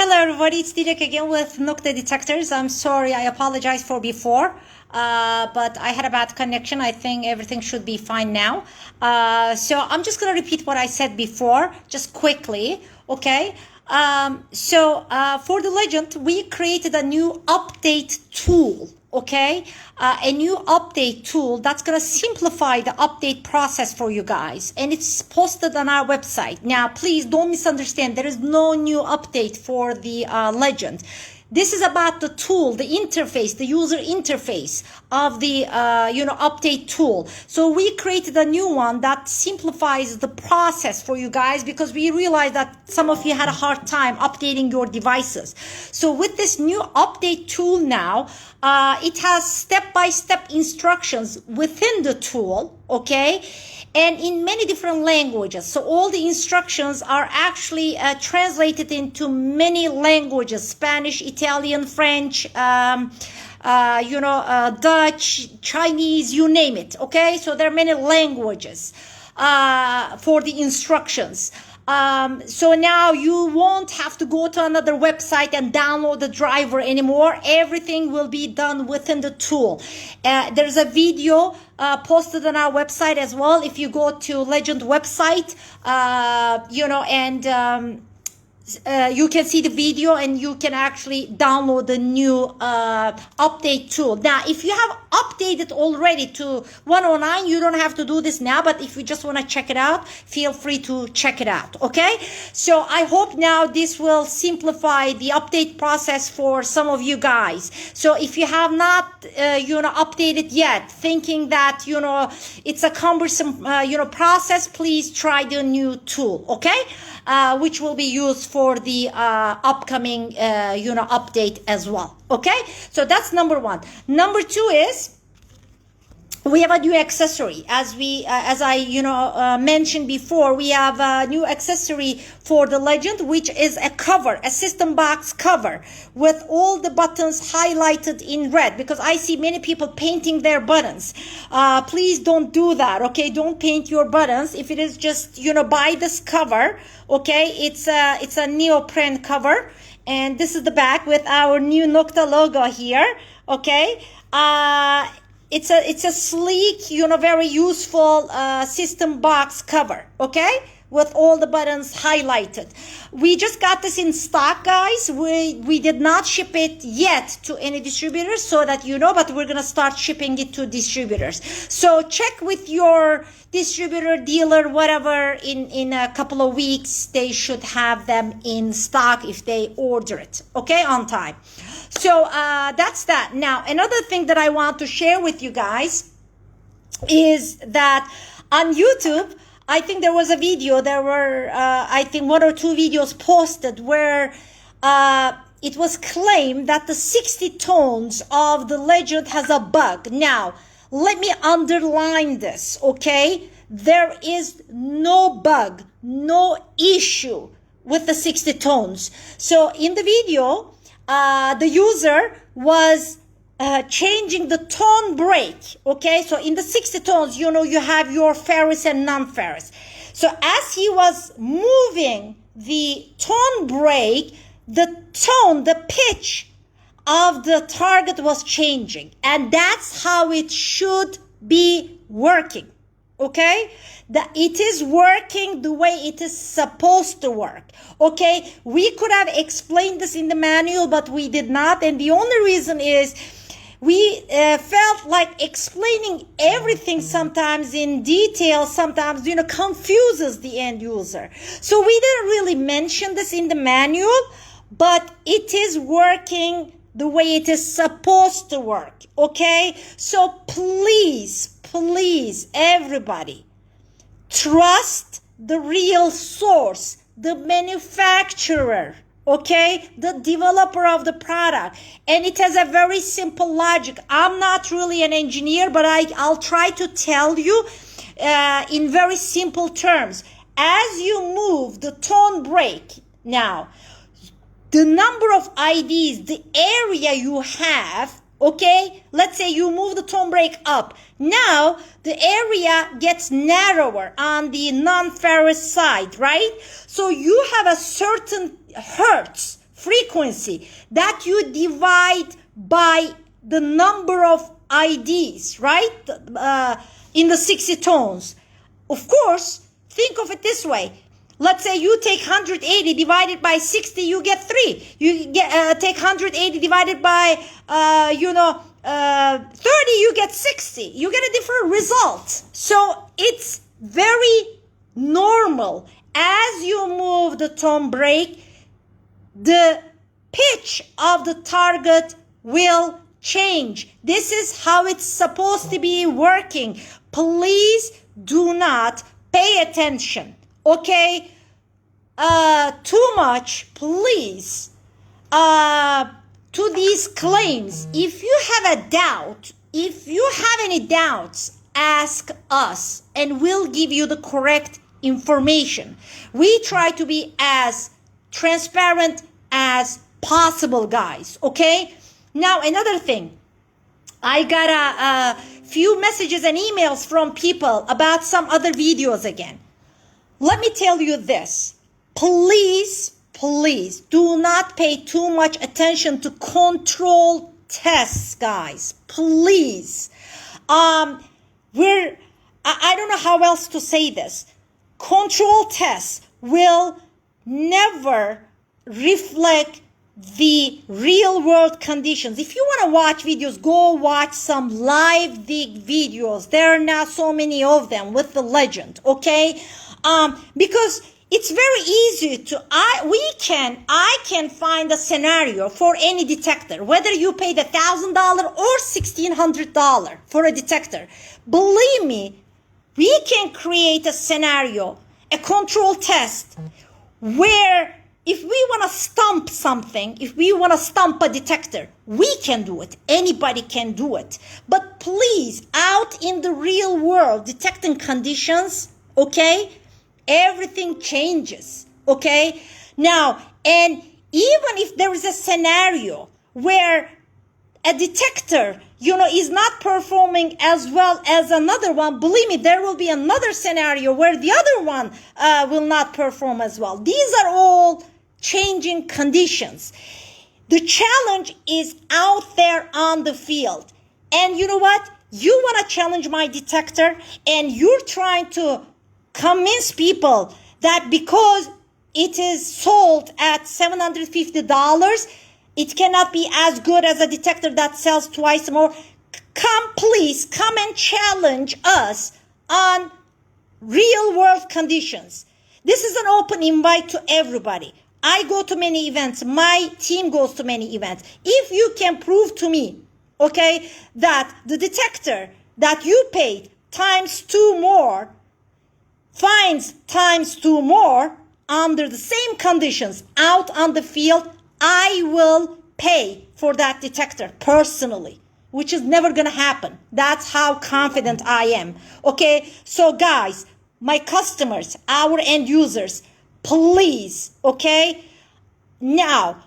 Hello everybody, it's Dilek again with Nokta Detectors. I'm sorry, I apologize for before, but I had a bad connection. I think everything should be fine now. So I'm just going to repeat what I said before, just quickly, okay? For the legend, we created a new update tool, okay? A new update tool that's going to simplify the update process for you guys, and it's posted on our website. Now please don't misunderstand, there is no new update for the legend. This is about the tool, the interface, the user interface of the update tool. So we created a new one that simplifies the process for you guys, because we realized that some of you had a hard time updating your devices. So with this new update tool now, it has step-by-step instructions within the tool, okay? And in many different languages. So all the instructions are actually translated into many languages: Spanish, Italian, French, Dutch, Chinese, you name it, okay? So there are many languages for the instructions. So now you won't have to go to another website and download the driver anymore. Everything will be done within the tool. There's a video posted on our website as well. If you go to Legend website, you can see the video and you can actually download the new update tool. Now, if you have updated already to 109, you don't have to do this now, but if you just want to check it out, feel free to check it out, okay? So I hope now this will simplify the update process for some of you guys. So if you have not, updated yet, thinking that, it's a cumbersome, process, please try the new tool, okay? Which will be used for the upcoming, update as well. Okay, so that's number one. Number two is we have a new accessory. As I mentioned before, we have a new accessory for the legend, which is a cover, a system box cover with all the buttons highlighted in red, because I see many people painting their buttons. Please don't do that, okay? Don't paint your buttons. If it is just, buy this cover, okay? It's a neoprene cover, and this is the back with our new Nokta logo here, okay? It's a sleek, very useful system box cover, okay? With all the buttons highlighted. We just got this in stock, guys. We did not ship it yet to any distributors, so that but we're gonna start shipping it to distributors. So check with your distributor, dealer, whatever, in a couple of weeks. They should have them in stock if they order it, okay, on time. So that's that. Now, another thing that I want to share with you guys is that on YouTube, I think there was a video, there were, I think 1 or 2 videos posted where it was claimed that the 60 tones of the legend has a bug. Now, let me underline this, okay? There is no bug, no issue with the 60 tones. So in the video, the user was changing the tone break, okay? So in the 60 tones, you have your ferrous and non-ferrous. So as he was moving the tone break, the tone, the pitch of the target was changing. And that's how it should be working, okay? That it is working the way it is supposed to work, okay? We could have explained this in the manual, but we did not. And the only reason is we felt like explaining everything sometimes in detail, sometimes, confuses the end user. So we didn't really mention this in the manual, but it is working the way it is supposed to work, okay? So please, everybody, trust the real source, the manufacturer, okay, the developer of the product. And it has a very simple logic. I'm not really an engineer, but I'll try to tell you in very simple terms. As you move the tone break, now, the number of IDs, the area you have, okay, let's say you move the tone break up. Now, the area gets narrower on the non-ferrous side, right? So you have a certain hertz frequency that you divide by the number of IDs, right? In the 60 tones. Of course, think of it this way. Let's say you take 180 divided by 60, you get 3. You take 180 divided by, 30, you get 60. You get a different result. So it's very normal. As you move the tone break, the pitch of the target will change. This is how it's supposed to be working. Please do not pay attention, okay? Too much, please, to these claims. If you have a doubt, if you have any doubts, ask us and we'll give you the correct information. We try to be as transparent as possible, guys, okay? Now, another thing. I got a few messages and emails from people about some other videos again. Let me tell you this. Please, please do not pay too much attention to control tests, guys. Please. I don't know how else to say this. Control tests will never reflect the real world conditions. If you want to watch videos, go watch some live dig videos. There are now so many of them with the legend, okay? Because it's very easy to, I can find a scenario for any detector, whether you paid $1,000 or $1,600 for a detector. Believe me, we can create a scenario, a control test, where if we want to stump something, if we want to stump a detector, we can do it. Anybody can do it. But please, out in the real world, detecting conditions, okay, everything changes, okay? Now, and even if there is a scenario where a detector, is not performing as well as another one, believe me, there will be another scenario where the other one will not perform as well. These are all changing conditions. The challenge is out there on the field. And you know what? You want to challenge my detector and you're trying to convince people that because it is sold at $750, it cannot be as good as a detector that sells twice more. Please come and challenge us on real world conditions. This is an open invite to everybody. I go to many events. My team goes to many events. If you can prove to me, okay, that the detector that you paid times 2 more finds times 2 more under the same conditions out on the field, I will pay for that detector personally, which is never going to happen. That's how confident I am. Okay, so guys, my customers, our end users, please, okay? Now,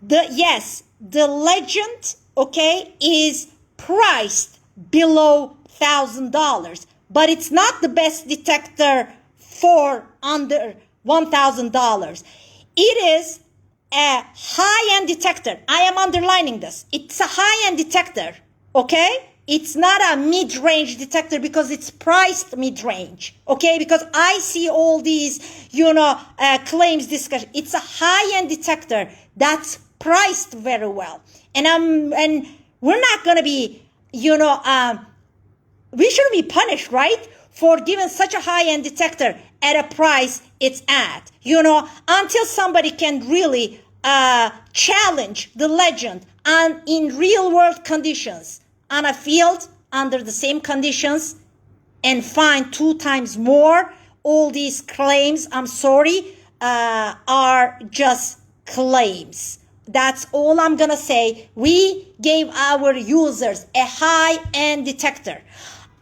the legend, okay, is priced below $1,000, but it's not the best detector for under $1,000. It is a high-end detector. I am underlining this. It's a high-end detector, okay? It's not a mid-range detector because it's priced mid-range, okay? Because I see all these, claims discussion. It's a high-end detector that's priced very well. And we're not going to be, we shouldn't be punished, right? For giving such a high-end detector at a price it's at, until somebody can really challenge the legend in real-world conditions on a field under the same conditions and find 2 times more. All these claims, I'm sorry, are just claims. That's all I'm going to say. We gave our users a high-end detector.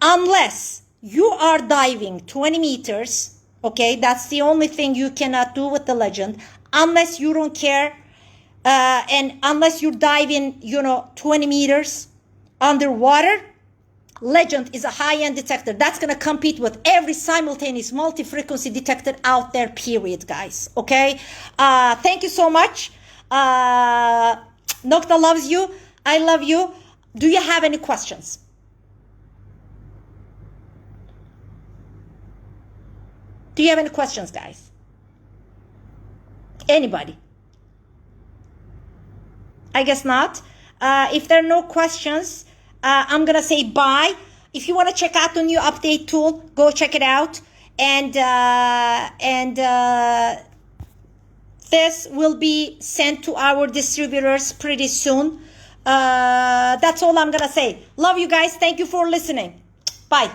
Unless you are diving 20 meters, okay, that's the only thing you cannot do with the legend. Unless you don't care, and unless you're diving, 20 meters underwater, legend is a high-end detector. That's going to compete with every simultaneous multi-frequency detector out there, period, guys. Okay? Thank you so much. Nokta loves you. I love you. Do you have any questions? Do you have any questions, guys? Anybody? I guess not. If there are no questions, I'm gonna say bye. If you want to check out the new update tool, go check it out. And this will be sent to our distributors pretty soon. That's all I'm gonna say. Love you guys. Thank you for listening. Bye.